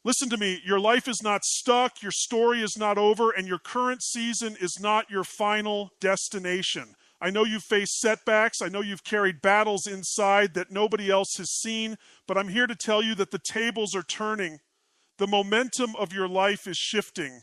Listen to me, your life is not stuck, your story is not over, and your current season is not your final destination. I know you've faced setbacks, I know you've carried battles inside that nobody else has seen, but I'm here to tell you that the tables are turning. The momentum of your life is shifting,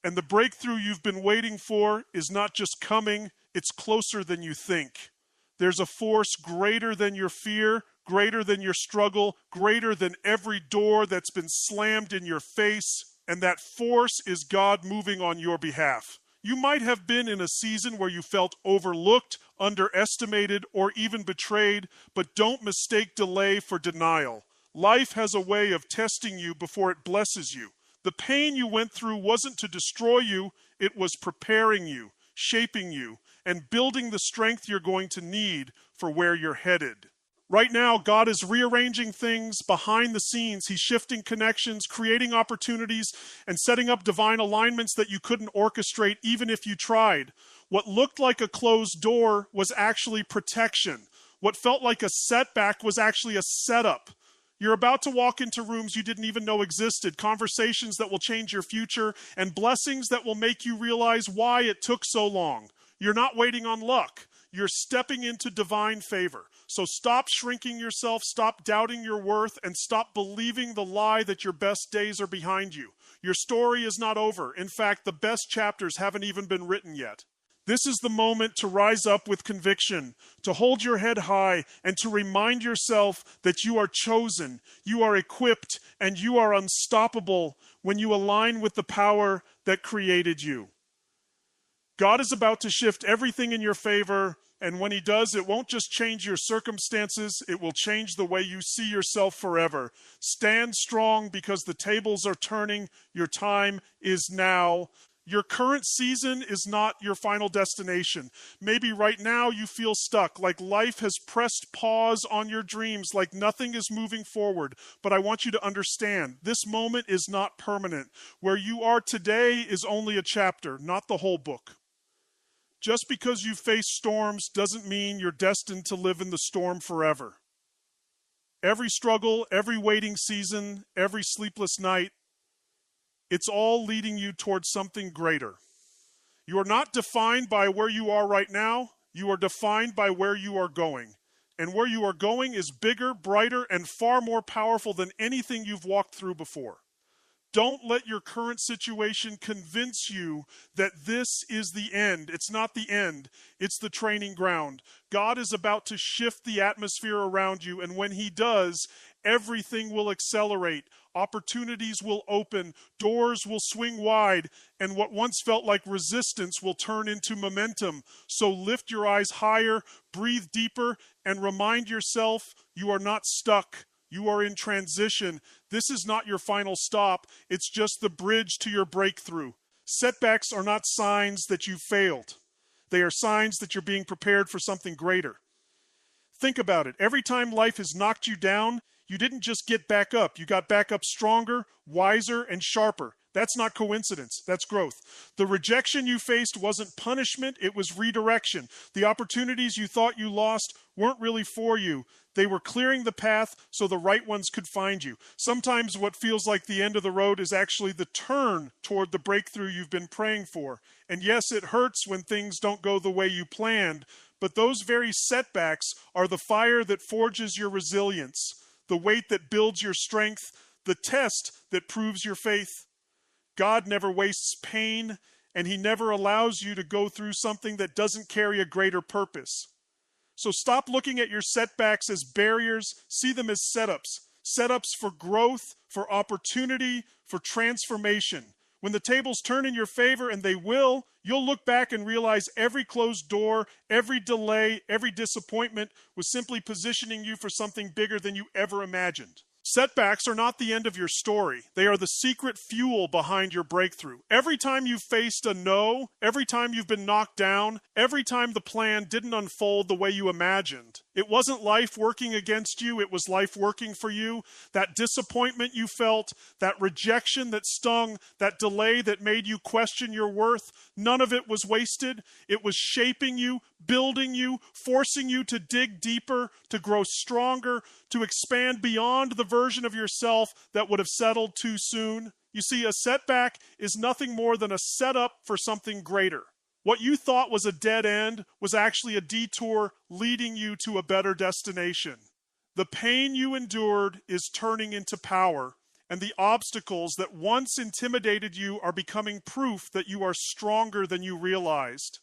and the breakthrough you've been waiting for is not just coming, it's closer than you think. There's a force greater than your fear, greater than your struggle, greater than every door that's been slammed in your face, and that force is God moving on your behalf. You might have been in a season where you felt overlooked, underestimated, or even betrayed, but don't mistake delay for denial. Life has a way of testing you before it blesses you. The pain you went through wasn't to destroy you, it was preparing you, shaping you, and building the strength you're going to need for where you're headed. Right now, God is rearranging things behind the scenes. He's shifting connections, creating opportunities, and setting up divine alignments that you couldn't orchestrate even if you tried. What looked like a closed door was actually protection. What felt like a setback was actually a setup. You're about to walk into rooms you didn't even know existed, conversations that will change your future, and blessings that will make you realize why it took so long. You're not waiting on luck. You're stepping into divine favor. So stop shrinking yourself, stop doubting your worth, and stop believing the lie that your best days are behind you. Your story is not over. In fact, the best chapters haven't even been written yet. This is the moment to rise up with conviction, to hold your head high, and to remind yourself that you are chosen, you are equipped, and you are unstoppable when you align with the power that created you. God is about to shift everything in your favor, and when He does, it won't just change your circumstances, it will change the way you see yourself forever. Stand strong because the tables are turning. Your time is now. Your current season is not your final destination. Maybe right now you feel stuck, like life has pressed pause on your dreams, like nothing is moving forward. But I want you to understand, this moment is not permanent. Where you are today is only a chapter, not the whole book. Just because you face storms doesn't mean you're destined to live in the storm forever. Every struggle, every waiting season, every sleepless night, it's all leading you towards something greater. You are not defined by where you are right now. You are defined by where you are going. And where you are going is bigger, brighter, and far more powerful than anything you've walked through before. Don't let your current situation convince you that this is the end. It's not the end. It's the training ground. God is about to shift the atmosphere around you, and when He does, everything will accelerate. Opportunities will open. Doors will swing wide, and what once felt like resistance will turn into momentum. So lift your eyes higher, breathe deeper, and remind yourself you are not stuck. You are in transition. This is not your final stop. It's just the bridge to your breakthrough. Setbacks are not signs that you failed. They are signs that you're being prepared for something greater. Think about it. Every time life has knocked you down, you didn't just get back up. You got back up stronger, wiser, and sharper. That's not coincidence. That's growth. The rejection you faced wasn't punishment. It was redirection. The opportunities you thought you lost weren't really for you. They were clearing the path so the right ones could find you. Sometimes what feels like the end of the road is actually the turn toward the breakthrough you've been praying for. And yes, it hurts when things don't go the way you planned, but those very setbacks are the fire that forges your resilience, the weight that builds your strength, the test that proves your faith. God never wastes pain, and He never allows you to go through something that doesn't carry a greater purpose. So stop looking at your setbacks as barriers. See them as setups. Setups for growth, for opportunity, for transformation. When the tables turn in your favor, and they will, you'll look back and realize every closed door, every delay, every disappointment was simply positioning you for something bigger than you ever imagined. Setbacks are not the end of your story. They are the secret fuel behind your breakthrough. Every time you've faced a no, every time you've been knocked down, every time the plan didn't unfold the way you imagined, It wasn't life working against you, it was life working for you. That disappointment you felt, that rejection that stung, that delay that made you question your worth, none of it was wasted. It was shaping you, building you, forcing you to dig deeper, to grow stronger, to expand beyond the version of yourself that would have settled too soon. You see, a setback is nothing more than a setup for something greater. What you thought was a dead end was actually a detour leading you to a better destination. The pain you endured is turning into power, and the obstacles that once intimidated you are becoming proof that you are stronger than you realized.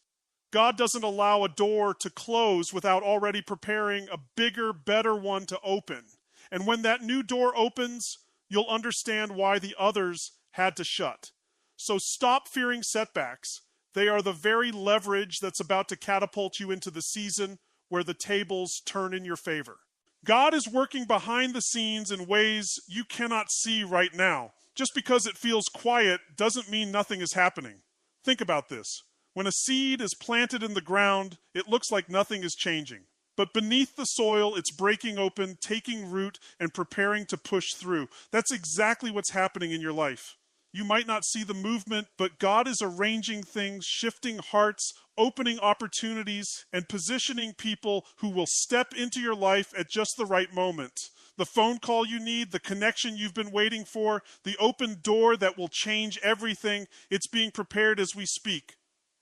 God doesn't allow a door to close without already preparing a bigger, better one to open. And when that new door opens, you'll understand why the others had to shut. So stop fearing setbacks. They are the very leverage that's about to catapult you into the season where the tables turn in your favor. God is working behind the scenes in ways you cannot see right now. Just because it feels quiet doesn't mean nothing is happening. Think about this. When a seed is planted in the ground, it looks like nothing is changing. But beneath the soil, it's breaking open, taking root, and preparing to push through. That's exactly what's happening in your life. You might not see the movement, but God is arranging things, shifting hearts, opening opportunities, and positioning people who will step into your life at just the right moment. The phone call you need, the connection you've been waiting for, the open door that will change everything, it's being prepared as we speak.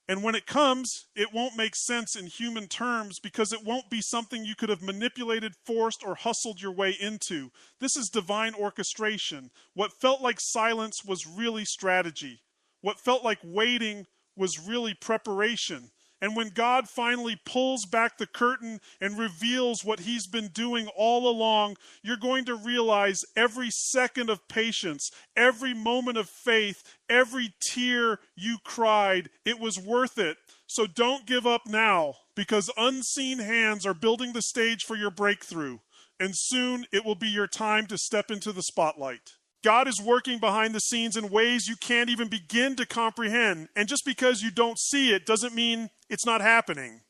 And when it comes, it won't make sense in human terms because it won't be something you could have manipulated, forced, or hustled your way into. This is divine orchestration. What felt like silence was really strategy. What felt like waiting was really preparation. And when God finally pulls back the curtain and reveals what he's been doing all along, you're going to realize every second of patience, every moment of faith, every tear you cried, it was worth it. So don't give up now, because unseen hands are building the stage for your breakthrough. And soon it will be your time to step into the spotlight. God is working behind the scenes in ways you can't even begin to comprehend. And just because you don't see it doesn't mean it's not happening.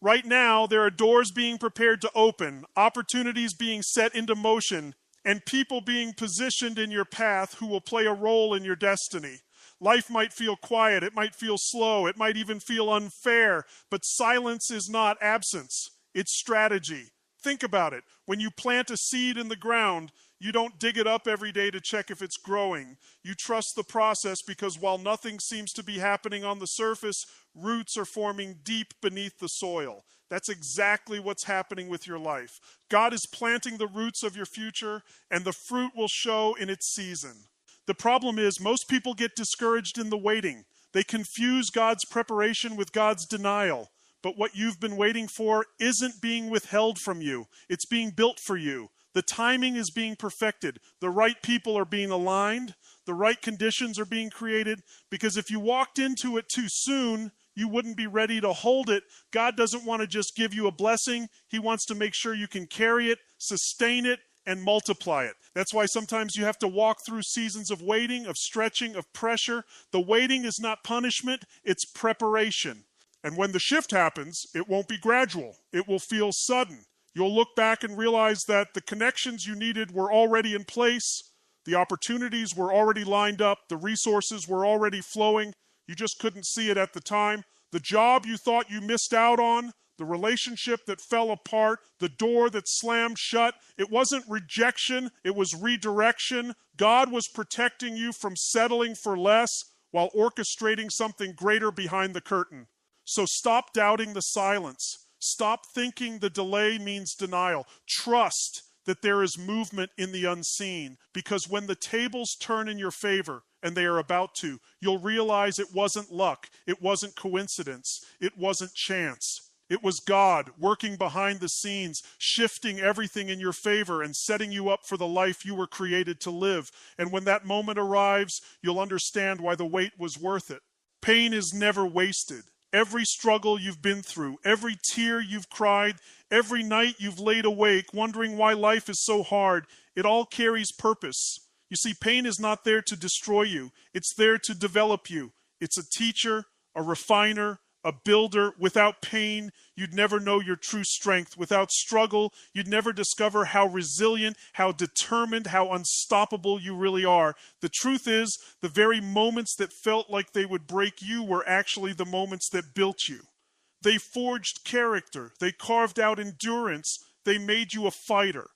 Right now, there are doors being prepared to open, opportunities being set into motion, and people being positioned in your path who will play a role in your destiny. Life might feel quiet, it might feel slow, it might even feel unfair, but silence is not absence, it's strategy. Think about it. When you plant a seed in the ground, you don't dig it up every day to check if it's growing. You trust the process because while nothing seems to be happening on the surface, roots are forming deep beneath the soil. That's exactly what's happening with your life. God is planting the roots of your future, and the fruit will show in its season. The problem is most people get discouraged in the waiting. They confuse God's preparation with God's denial. But what you've been waiting for isn't being withheld from you. It's being built for you. The timing is being perfected. The right people are being aligned. The right conditions are being created. Because if you walked into it too soon, you wouldn't be ready to hold it. God doesn't want to just give you a blessing. He wants to make sure you can carry it, sustain it, and multiply it. That's why sometimes you have to walk through seasons of waiting, of stretching, of pressure. The waiting is not punishment, it's preparation. And when the shift happens, it won't be gradual. It will feel sudden. You'll look back and realize that the connections you needed were already in place. The opportunities were already lined up. The resources were already flowing. You just couldn't see it at the time. The job you thought you missed out on, the relationship that fell apart, the door that slammed shut, it wasn't rejection, it was redirection. God was protecting you from settling for less while orchestrating something greater behind the curtain. So stop doubting the silence. Stop thinking the delay means denial. Trust that there is movement in the unseen, because when the tables turn in your favor, and they are about to, you'll realize it wasn't luck, it wasn't coincidence, it wasn't chance. It was God working behind the scenes, shifting everything in your favor and setting you up for the life you were created to live. And when that moment arrives, you'll understand why the wait was worth it. Pain is never wasted. Every struggle you've been through, every tear you've cried, every night you've laid awake wondering why life is so hard, it all carries purpose. You see, pain is not there to destroy you. It's there to develop you. It's a teacher, a refiner, a builder. Without pain, you'd never know your true strength. Without struggle, you'd never discover how resilient, how determined, how unstoppable you really are. The truth is, the very moments that felt like they would break you were actually the moments that built you. They forged character. They carved out endurance. They made you a fighter.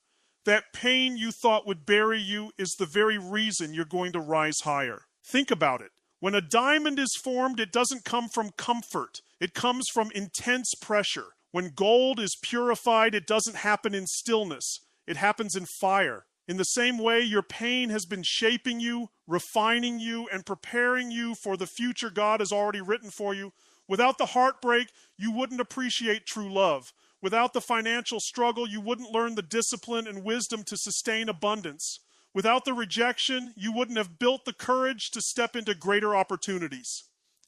That pain you thought would bury you is the very reason you're going to rise higher. Think about it. When a diamond is formed, it doesn't come from comfort. It comes from intense pressure. When gold is purified, it doesn't happen in stillness. It happens in fire. In the same way, your pain has been shaping you, refining you, and preparing you for the future God has already written for you. Without the heartbreak, you wouldn't appreciate true love. Without the financial struggle, you wouldn't learn the discipline and wisdom to sustain abundance. Without the rejection, you wouldn't have built the courage to step into greater opportunities.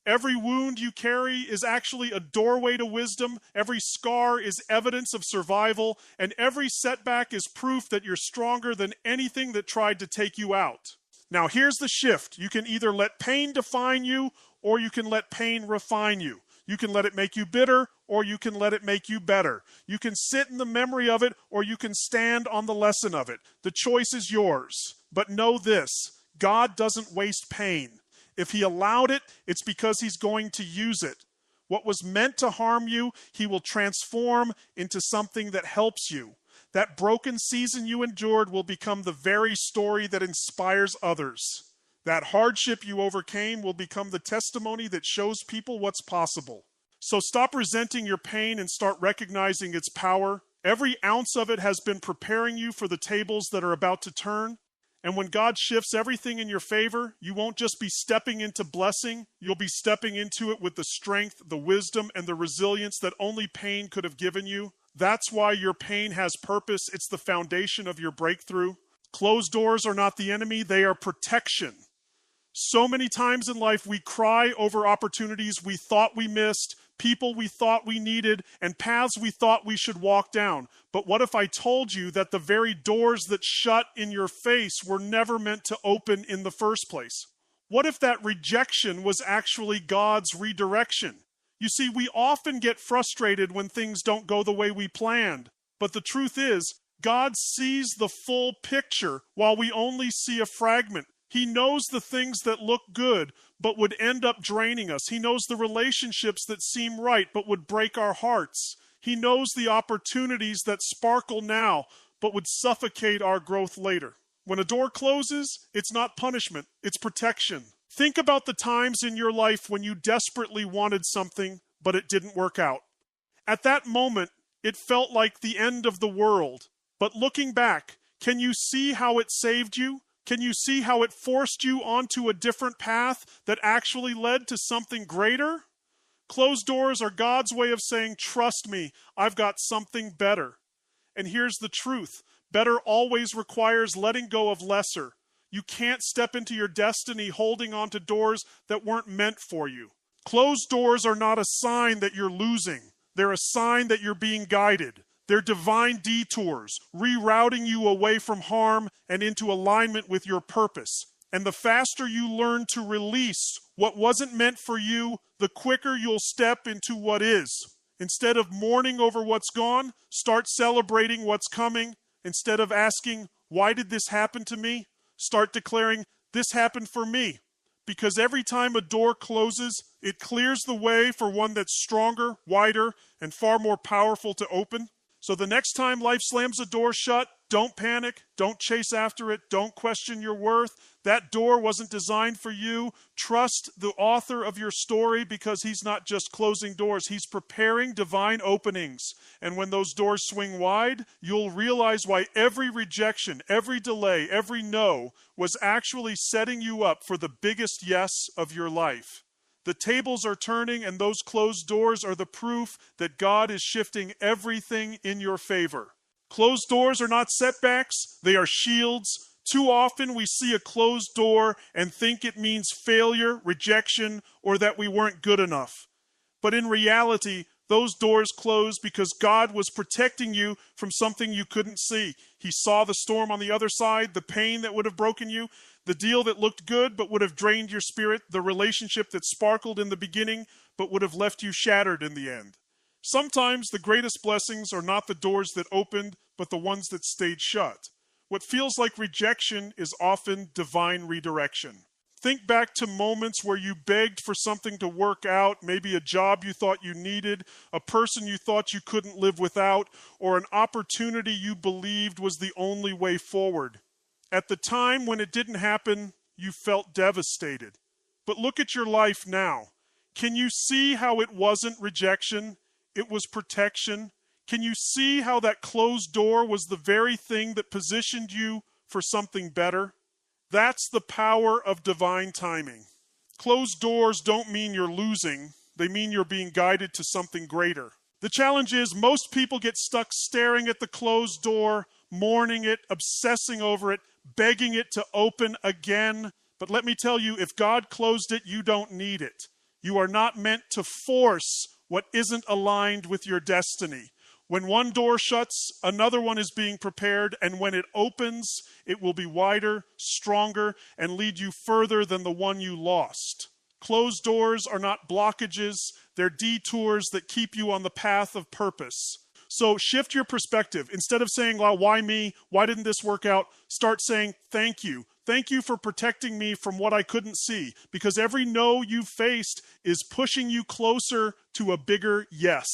Every wound you carry is actually a doorway to wisdom. Every scar is evidence of survival, and every setback is proof that you're stronger than anything that tried to take you out. Now, here's the shift. You can either let pain define you, or you can let pain refine you. You can let it make you bitter, or you can let it make you better. You can sit in the memory of it, or you can stand on the lesson of it. The choice is yours. But know this, God doesn't waste pain. If he allowed it, it's because he's going to use it. What was meant to harm you, he will transform into something that helps you. That broken season you endured will become the very story that inspires others. That hardship you overcame will become the testimony that shows people what's possible. So stop resenting your pain and start recognizing its power. Every ounce of it has been preparing you for the tables that are about to turn. And when God shifts everything in your favor, you won't just be stepping into blessing, you'll be stepping into it with the strength, the wisdom, and the resilience that only pain could have given you. That's why your pain has purpose. It's the foundation of your breakthrough. Closed doors are not the enemy, they are protection. So many times in life we cry over opportunities we thought we missed, people we thought we needed, and paths we thought we should walk down. But what if I told you that the very doors that shut in your face were never meant to open in the first place? What if that rejection was actually God's redirection? You see, we often get frustrated when things don't go the way we planned. But the truth is, God sees the full picture while we only see a fragment. He knows the things that look good, but would end up draining us. He knows the relationships that seem right, but would break our hearts. He knows the opportunities that sparkle now, but would suffocate our growth later. When a door closes, it's not punishment, it's protection. Think about the times in your life when you desperately wanted something, but it didn't work out. At that moment, it felt like the end of the world. But looking back, can you see how it saved you? Can you see how it forced you onto a different path that actually led to something greater? Closed doors are God's way of saying, trust me, I've got something better. And here's the truth. Better always requires letting go of lesser. You can't step into your destiny holding on to doors that weren't meant for you. Closed doors are not a sign that you're losing. They're a sign that you're being guided. They're divine detours, rerouting you away from harm and into alignment with your purpose. And the faster you learn to release what wasn't meant for you, the quicker you'll step into what is. Instead of mourning over what's gone, start celebrating what's coming. Instead of asking, why did this happen to me? Start declaring, this happened for me. Because every time a door closes, it clears the way for one that's stronger, wider, and far more powerful to open. So the next time life slams a door shut, don't panic, don't chase after it, don't question your worth. That door wasn't designed for you. Trust the author of your story because he's not just closing doors, he's preparing divine openings. And when those doors swing wide, you'll realize why every rejection, every delay, every no was actually setting you up for the biggest yes of your life. The tables are turning, and those closed doors are the proof that God is shifting everything in your favor. Closed doors are not setbacks, they are shields. Too often we see a closed door and think it means failure, rejection, or that we weren't good enough. But in reality, Those doors closed because God was protecting you from something you couldn't see. He saw the storm on the other side, the pain that would have broken you, the deal that looked good but would have drained your spirit, the relationship that sparkled in the beginning but would have left you shattered in the end. Sometimes the greatest blessings are not the doors that opened, but the ones that stayed shut. What feels like rejection is often divine redirection. Think back to moments where you begged for something to work out, maybe a job you thought you needed, a person you thought you couldn't live without, or an opportunity you believed was the only way forward. At the time when it didn't happen, you felt devastated. But look at your life now. Can you see how it wasn't rejection? It was protection. Can you see how that closed door was the very thing that positioned you for something better? That's the power of divine timing. Closed doors don't mean you're losing. They mean you're being guided to something greater. The challenge is most people get stuck staring at the closed door, mourning it, obsessing over it, begging it to open again. But let me tell you, if God closed it, you don't need it. You are not meant to force what isn't aligned with your destiny. When one door shuts, another one is being prepared, and when it opens, it will be wider, stronger, and lead you further than the one you lost. Closed doors are not blockages, they're detours that keep you on the path of purpose. So shift your perspective. Instead of saying, well, why me? Why didn't this work out? Start saying, thank you. Thank you for protecting me from what I couldn't see, because every no you faced is pushing you closer to a bigger yes.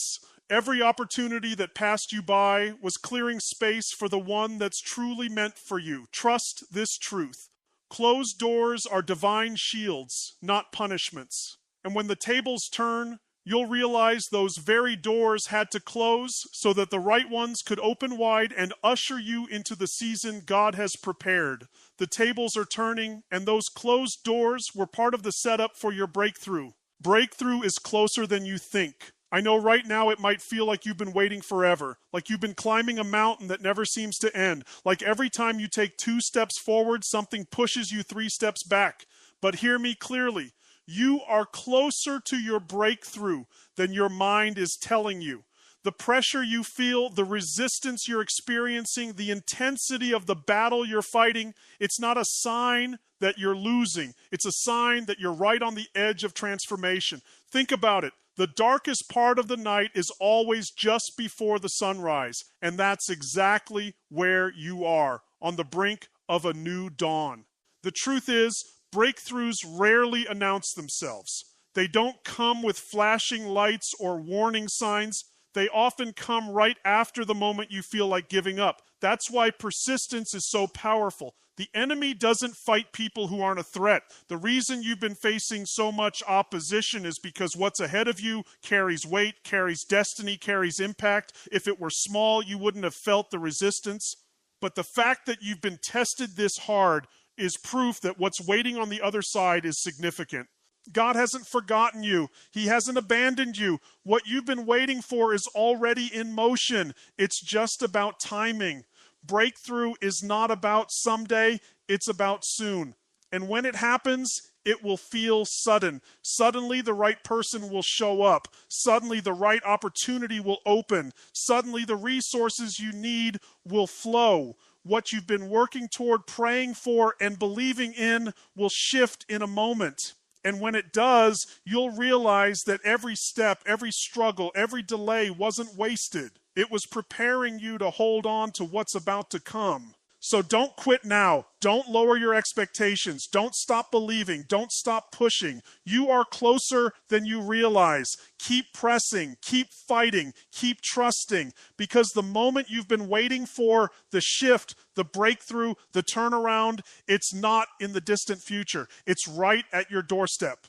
Every opportunity that passed you by was clearing space for the one that's truly meant for you. Trust this truth. Closed doors are divine shields, not punishments. And when the tables turn, you'll realize those very doors had to close so that the right ones could open wide and usher you into the season God has prepared. The tables are turning, and those closed doors were part of the setup for your breakthrough. Breakthrough is closer than you think. I know right now it might feel like you've been waiting forever, like you've been climbing a mountain that never seems to end, like every time you take 2 steps forward, something pushes you 3 steps back. But hear me clearly. You are closer to your breakthrough than your mind is telling you. The pressure you feel, the resistance you're experiencing, the intensity of the battle you're fighting, it's not a sign that you're losing. It's a sign that you're right on the edge of transformation. Think about it. The darkest part of the night is always just before the sunrise, and that's exactly where you are, on the brink of a new dawn. The truth is, breakthroughs rarely announce themselves. They don't come with flashing lights or warning signs. They often come right after the moment you feel like giving up. That's why persistence is so powerful. The enemy doesn't fight people who aren't a threat. The reason you've been facing so much opposition is because what's ahead of you carries weight, carries destiny, carries impact. If it were small, you wouldn't have felt the resistance. But the fact that you've been tested this hard is proof that what's waiting on the other side is significant. God hasn't forgotten you. He hasn't abandoned you. What you've been waiting for is already in motion. It's just about timing. Breakthrough is not about someday, it's about soon. And when it happens, it will feel sudden. Suddenly the right person will show up. Suddenly the right opportunity will open. Suddenly the resources you need will flow. What you've been working toward, praying for, and believing in will shift in a moment. And when it does, you'll realize that every step, every struggle, every delay wasn't wasted. It was preparing you to hold on to what's about to come. So don't quit now. Don't lower your expectations. Don't stop believing. Don't stop pushing. You are closer than you realize. Keep pressing. Keep fighting. Keep trusting. Because the moment you've been waiting for, the shift, the breakthrough, the turnaround, it's not in the distant future. It's right at your doorstep.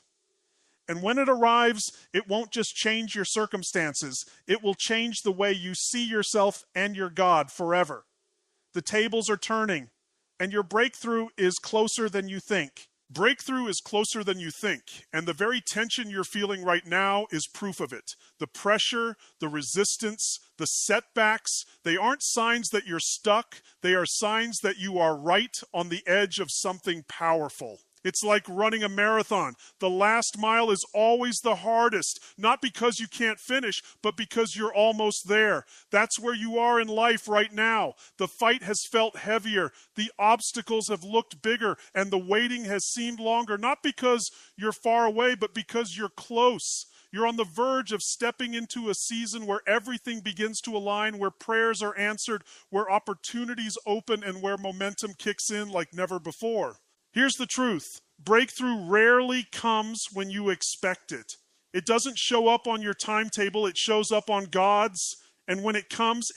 And when it arrives, it won't just change your circumstances. It will change the way you see yourself and your God forever. The tables are turning, and your breakthrough is closer than you think. Breakthrough is closer than you think, and the very tension you're feeling right now is proof of it. The pressure, the resistance, the setbacks, they aren't signs that you're stuck. They are signs that you are right on the edge of something powerful. It's like running a marathon. The last mile is always the hardest, not because you can't finish, but because you're almost there. That's where you are in life right now. The fight has felt heavier, the obstacles have looked bigger, and the waiting has seemed longer, not because you're far away, but because you're close. You're on the verge of stepping into a season where everything begins to align, where prayers are answered, where opportunities open, and where momentum kicks in like never before. Here's the truth. Breakthrough rarely comes when you expect it. It doesn't show up on your timetable, it shows up on God's, and when it comes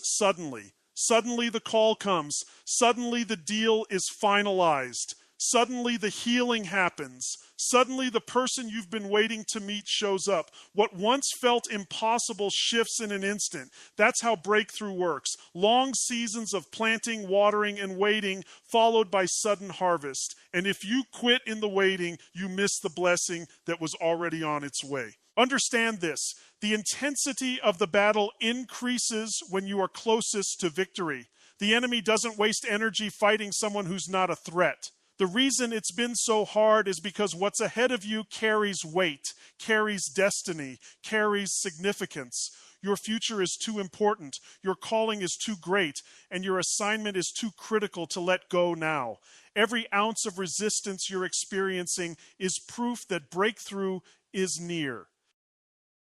suddenly. Suddenly the call comes. Suddenly the deal is finalized. Suddenly the healing happens. Suddenly the person you've been waiting to meet shows up. What once felt impossible shifts in an instant. That's how breakthrough works. Long seasons of planting, watering, and waiting, followed by sudden harvest. And if you quit in the waiting, you miss the blessing that was already on its way. Understand this. The intensity of the battle increases when you are closest to victory. The enemy doesn't waste energy fighting someone who's not a threat. The reason it's been so hard is because what's ahead of you carries weight, carries destiny, carries significance. Your future is too important, your calling is too great, and your assignment is too critical to let go now. Every ounce of resistance you're experiencing is proof that breakthrough is near.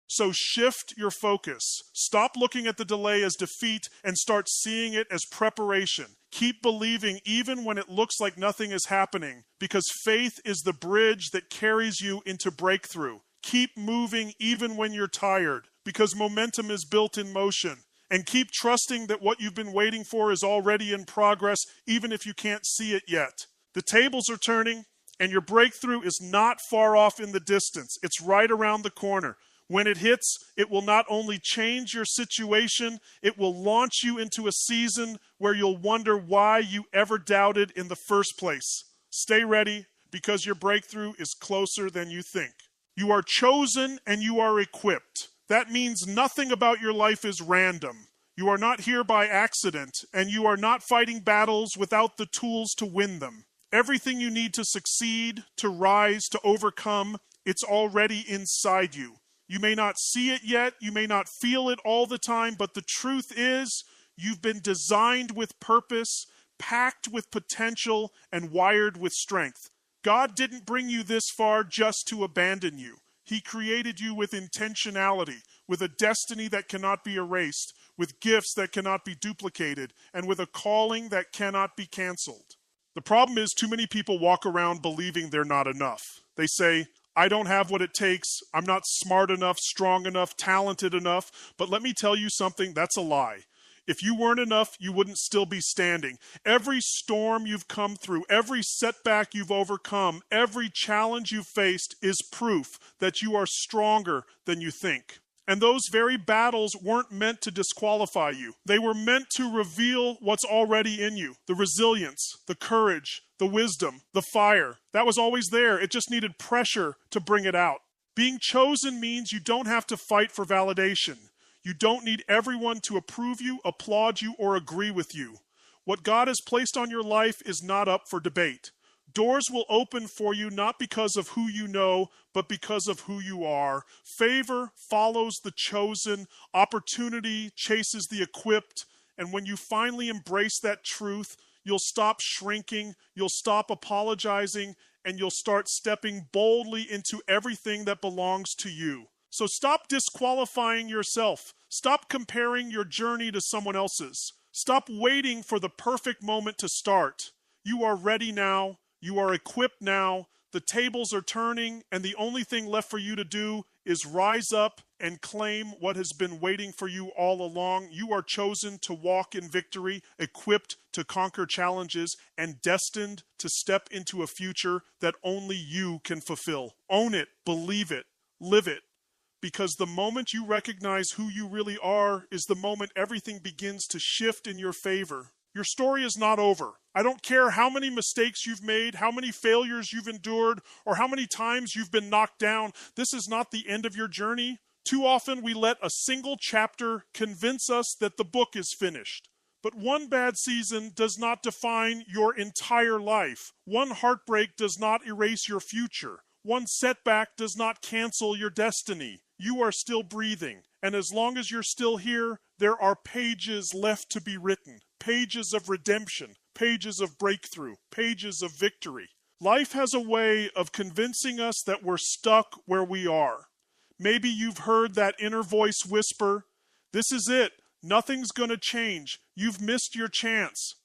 So shift your focus. Stop looking at the delay as defeat and start seeing it as preparation. Keep believing even when it looks like nothing is happening, because faith is the bridge that carries you into breakthrough. Keep moving even when you're tired, because momentum is built in motion. And keep trusting that what you've been waiting for is already in progress, even if you can't see it yet. The tables are turning, and your breakthrough is not far off in the distance. It's right around the corner. When it hits, it will not only change your situation, it will launch you into a season where you'll wonder why you ever doubted in the first place. Stay ready, because your breakthrough is closer than you think. You are chosen and you are equipped. That means nothing about your life is random. You are not here by accident, and you are not fighting battles without the tools to win them. Everything you need to succeed, to rise, to overcome, it's already inside you. You may not see it yet, you may not feel it all the time, but the truth is, you've been designed with purpose, packed with potential, and wired with strength. God didn't bring you this far just to abandon you. He created you with intentionality, with a destiny that cannot be erased, with gifts that cannot be duplicated, and with a calling that cannot be canceled. The problem is too many people walk around believing they're not enough. They say, I don't have what it takes, I'm not smart enough, strong enough, talented enough, but let me tell you something, that's a lie. If you weren't enough, you wouldn't still be standing. Every storm you've come through, every setback you've overcome, every challenge you've faced is proof that you are stronger than you think. And those very battles weren't meant to disqualify you. They were meant to reveal what's already in you. The resilience, the courage, the wisdom, the fire. That was always there. It just needed pressure to bring it out. Being chosen means you don't have to fight for validation. You don't need everyone to approve you, applaud you, or agree with you. What God has placed on your life is not up for debate. Doors will open for you not because of who you know, but because of who you are. Favor follows the chosen, opportunity chases the equipped, and when you finally embrace that truth, you'll stop shrinking, you'll stop apologizing, and you'll start stepping boldly into everything that belongs to you. So stop disqualifying yourself. Stop comparing your journey to someone else's. Stop waiting for the perfect moment to start. You are ready now. You are equipped now, the tables are turning, and the only thing left for you to do is rise up and claim what has been waiting for you all along. You are chosen to walk in victory, equipped to conquer challenges, and destined to step into a future that only you can fulfill. Own it, believe it, live it, because the moment you recognize who you really are is the moment everything begins to shift in your favor. Your story is not over. I don't care how many mistakes you've made, how many failures you've endured, or how many times you've been knocked down. This is not the end of your journey. Too often we let a single chapter convince us that the book is finished. But one bad season does not define your entire life. One heartbreak does not erase your future. One setback does not cancel your destiny. You are still breathing. And as long as you're still here, there are pages left to be written. Pages of redemption, pages of breakthrough, pages of victory. Life has a way of convincing us that we're stuck where we are. Maybe you've heard that inner voice whisper, "This is it. Nothing's going to change. You've missed your chance."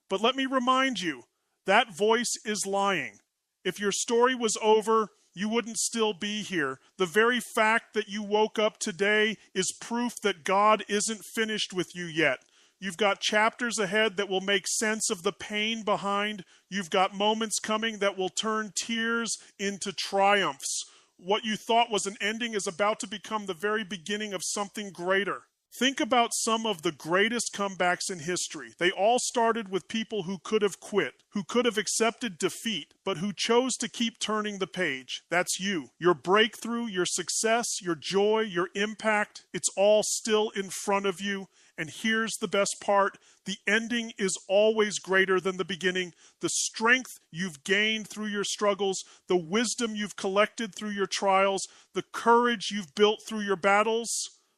But let me remind you, that voice is lying. If your story was over, you wouldn't still be here. The very fact that you woke up today is proof that God isn't finished with you yet. You've got chapters ahead that will make sense of the pain behind. You've got moments coming that will turn tears into triumphs. What you thought was an ending is about to become the very beginning of something greater. Think about some of the greatest comebacks in history. They all started with people who could have quit, who could have accepted defeat, but who chose to keep turning the page. That's you. Your breakthrough, your success, your joy, your impact, it's all still in front of you. And here's the best part. The ending is always greater than the beginning. The strength you've gained through your struggles, the wisdom you've collected through your trials, the courage you've built through your battles,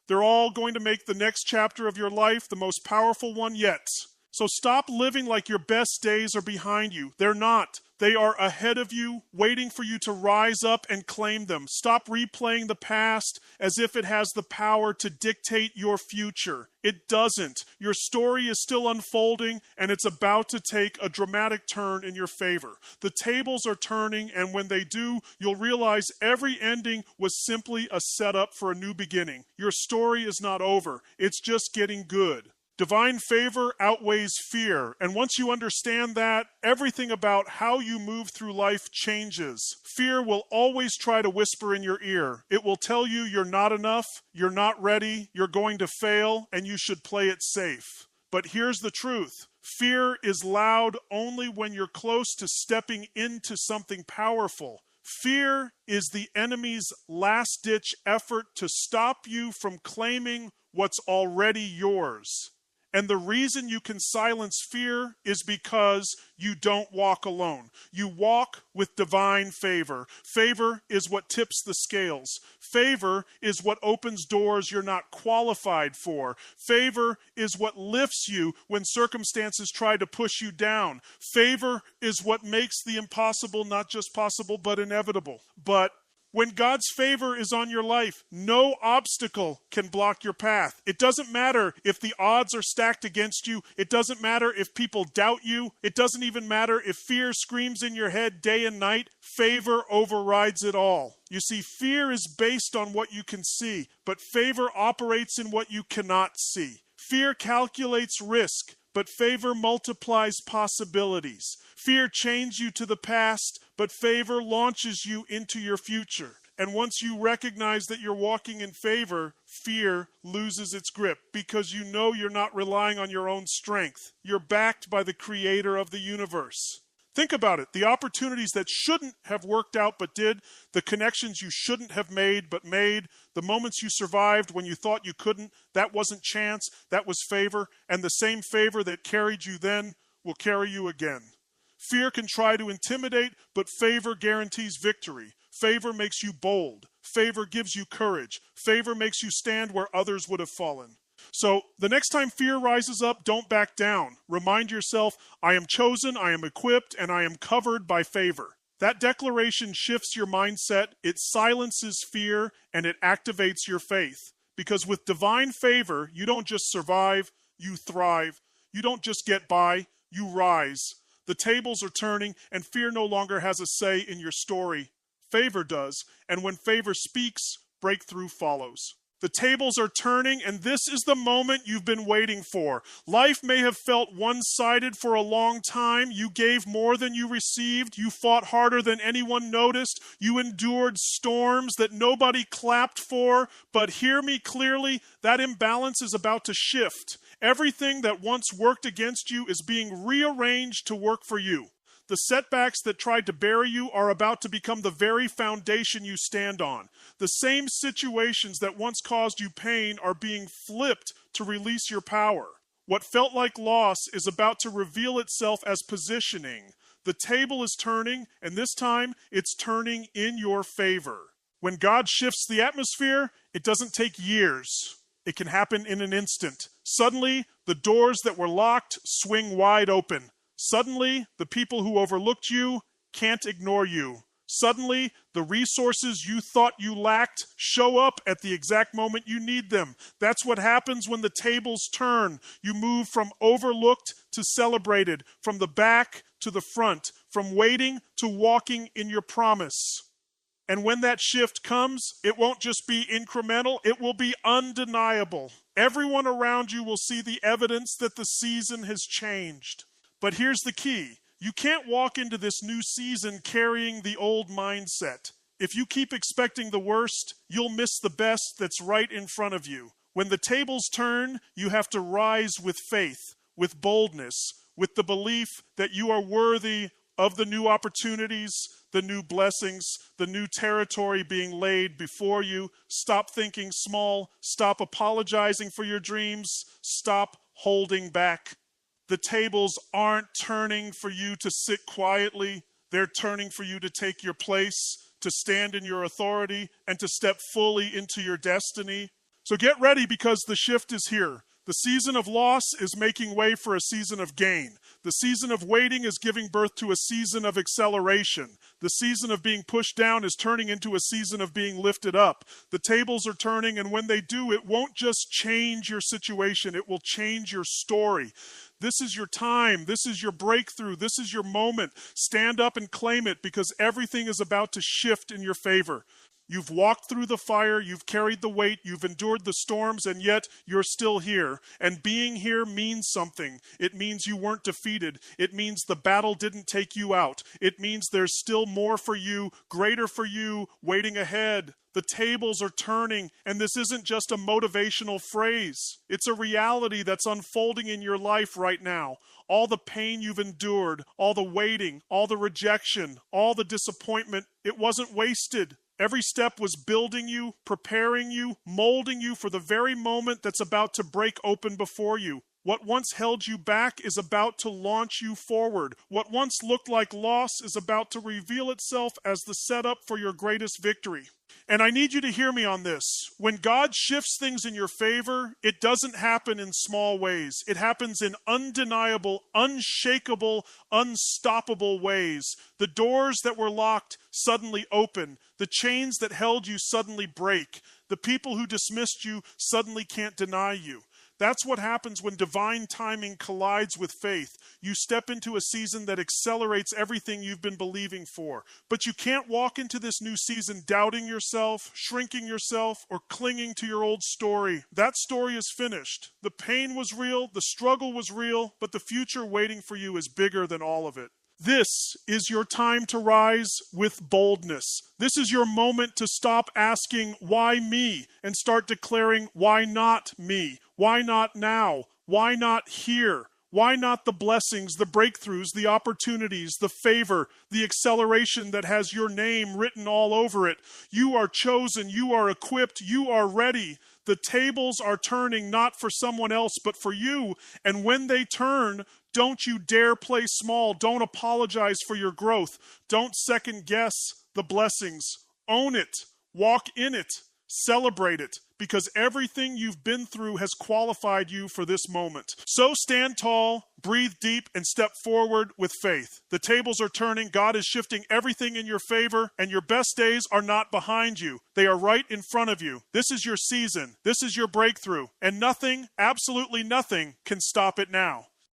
they're all going to make the next chapter of your life the most powerful one yet. So stop living like your best days are behind you. They're not. They are ahead of you, waiting for you to rise up and claim them. Stop replaying the past as if it has the power to dictate your future. It doesn't. Your story is still unfolding, and it's about to take a dramatic turn in your favor. The tables are turning, and when they do, you'll realize every ending was simply a setup for a new beginning. Your story is not over. It's just getting good. Divine favor outweighs fear, and once you understand that, everything about how you move through life changes. Fear will always try to whisper in your ear. It will tell you you're not enough, you're not ready, you're going to fail, and you should play it safe. But here's the truth. Fear is loud only when you're close to stepping into something powerful. Fear is the enemy's last-ditch effort to stop you from claiming what's already yours. And the reason you can silence fear is because you don't walk alone. You walk with divine favor. Favor is what tips the scales. Favor is what opens doors you're not qualified for. Favor is what lifts you when circumstances try to push you down. Favor is what makes the impossible not just possible, but inevitable. But when God's favor is on your life, no obstacle can block your path. It doesn't matter if the odds are stacked against you. It doesn't matter if people doubt you. It doesn't even matter if fear screams in your head day and night. Favor overrides it all. You see, fear is based on what you can see, but favor operates in what you cannot see. Fear calculates risk, but favor multiplies possibilities. Fear chains you to the past, but favor launches you into your future. And once you recognize that you're walking in favor, fear loses its grip because you know you're not relying on your own strength. You're backed by the creator of the universe. Think about it. The opportunities that shouldn't have worked out but did, the connections you shouldn't have made but made, the moments you survived when you thought you couldn't, that wasn't chance, that was favor, and the same favor that carried you then will carry you again. Fear can try to intimidate, but favor guarantees victory. Favor makes you bold. Favor gives you courage. Favor makes you stand where others would have fallen. So the next time fear rises up, don't back down. Remind yourself, I am chosen, I am equipped, and I am covered by favor. That declaration shifts your mindset, it silences fear, and it activates your faith. Because with divine favor, you don't just survive, you thrive. You don't just get by, you rise. The tables are turning, and fear no longer has a say in your story. Favor does, and when favor speaks, breakthrough follows. The tables are turning, and this is the moment you've been waiting for. Life may have felt one-sided for a long time. You gave more than you received. You fought harder than anyone noticed. You endured storms that nobody clapped for. But hear me clearly, that imbalance is about to shift. Everything that once worked against you is being rearranged to work for you. The setbacks that tried to bury you are about to become the very foundation you stand on. The same situations that once caused you pain are being flipped to release your power. What felt like loss is about to reveal itself as positioning. The table is turning, and this time it's turning in your favor. When God shifts the atmosphere, it doesn't take years. It can happen in an instant. Suddenly, the doors that were locked swing wide open. Suddenly, the people who overlooked you can't ignore you. Suddenly, the resources you thought you lacked show up at the exact moment you need them. That's what happens when the tables turn. You move from overlooked to celebrated, from the back to the front, from waiting to walking in your promise. And when that shift comes, it won't just be incremental, it will be undeniable. Everyone around you will see the evidence that the season has changed. But here's the key. You can't walk into this new season carrying the old mindset. If you keep expecting the worst, you'll miss the best that's right in front of you. When the tables turn, you have to rise with faith, with boldness, with the belief that you are worthy of the new opportunities, the new blessings, the new territory being laid before you. Stop thinking small. Stop apologizing for your dreams. Stop holding back. The tables aren't turning for you to sit quietly. They're turning for you to take your place, to stand in your authority, and to step fully into your destiny. So get ready, because the shift is here. The season of loss is making way for a season of gain. The season of waiting is giving birth to a season of acceleration. The season of being pushed down is turning into a season of being lifted up. The tables are turning, and when they do, it won't just change your situation, it will change your story. This is your time. This is your breakthrough. This is your moment. Stand up and claim it, because everything is about to shift in your favor. You've walked through the fire, you've carried the weight, you've endured the storms, and yet you're still here. And being here means something. It means you weren't defeated. It means the battle didn't take you out. It means there's still more for you, greater for you, waiting ahead. The tables are turning, and this isn't just a motivational phrase. It's a reality that's unfolding in your life right now. All the pain you've endured, all the waiting, all the rejection, all the disappointment, it wasn't wasted. Every step was building you, preparing you, molding you for the very moment that's about to break open before you. What once held you back is about to launch you forward. What once looked like loss is about to reveal itself as the setup for your greatest victory. And I need you to hear me on this. When God shifts things in your favor, it doesn't happen in small ways. It happens in undeniable, unshakable, unstoppable ways. The doors that were locked suddenly open. The chains that held you suddenly break. The people who dismissed you suddenly can't deny you. That's what happens when divine timing collides with faith. You step into a season that accelerates everything you've been believing for. But you can't walk into this new season doubting yourself, shrinking yourself, or clinging to your old story. That story is finished. The pain was real, the struggle was real, but the future waiting for you is bigger than all of it. This is your time to rise with boldness. This is your moment to stop asking, why me? And start declaring, why not me? Why not now? Why not here? Why not the blessings, the breakthroughs, the opportunities, the favor, the acceleration that has your name written all over it? You are chosen, you are equipped, you are ready. The tables are turning not for someone else, but for you. And when they turn, don't you dare play small. Don't apologize for your growth. Don't second guess the blessings. Own it. Walk in it. Celebrate it. Because everything you've been through has qualified you for this moment. So stand tall, breathe deep, and step forward with faith. The tables are turning. God is shifting everything in your favor, and your best days are not behind you. They are right in front of you. This is your season. This is your breakthrough. And nothing, absolutely nothing, can stop it now.